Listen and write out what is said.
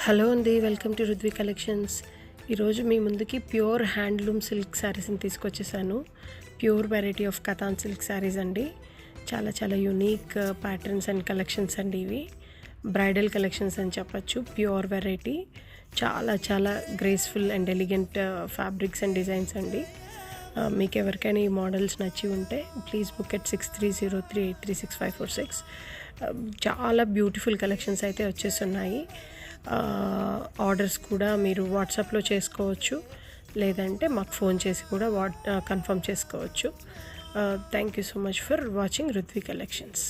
Hello అండి, welcome to రుద్వి collections. ఈరోజు మీ ముందుకి ప్యూర్ హ్యాండ్లూమ్ సిల్క్ శారీస్ని తీసుకొచ్చేసాను. Pure variety of Kathan silk sarees అండి. చాలా యూనిక్ ప్యాటర్న్స్ అండ్ కలెక్షన్స్ అండి. ఇవి బ్రైడల్ కలెక్షన్స్ అని చెప్పచ్చు. ప్యూర్ వెరైటీ, చాలా graceful and elegant fabrics and designs అండి. మీకు ఎవరికైనా ఈ మోడల్స్ నచ్చి ఉంటే ప్లీజ్ బుక్ ఎట్ 6303836546. చాలా బ్యూటిఫుల్ కలెక్షన్స్ అయితే వచ్చేస్తున్నాయి. ఆర్డర్స్ కూడా మీరు వాట్సాప్లో చేసుకోవచ్చు, లేదంటే మాకు ఫోన్ చేసి కూడా కన్ఫర్మ్ చేసుకోవచ్చు. Thank you so much for watching Rudvi collections.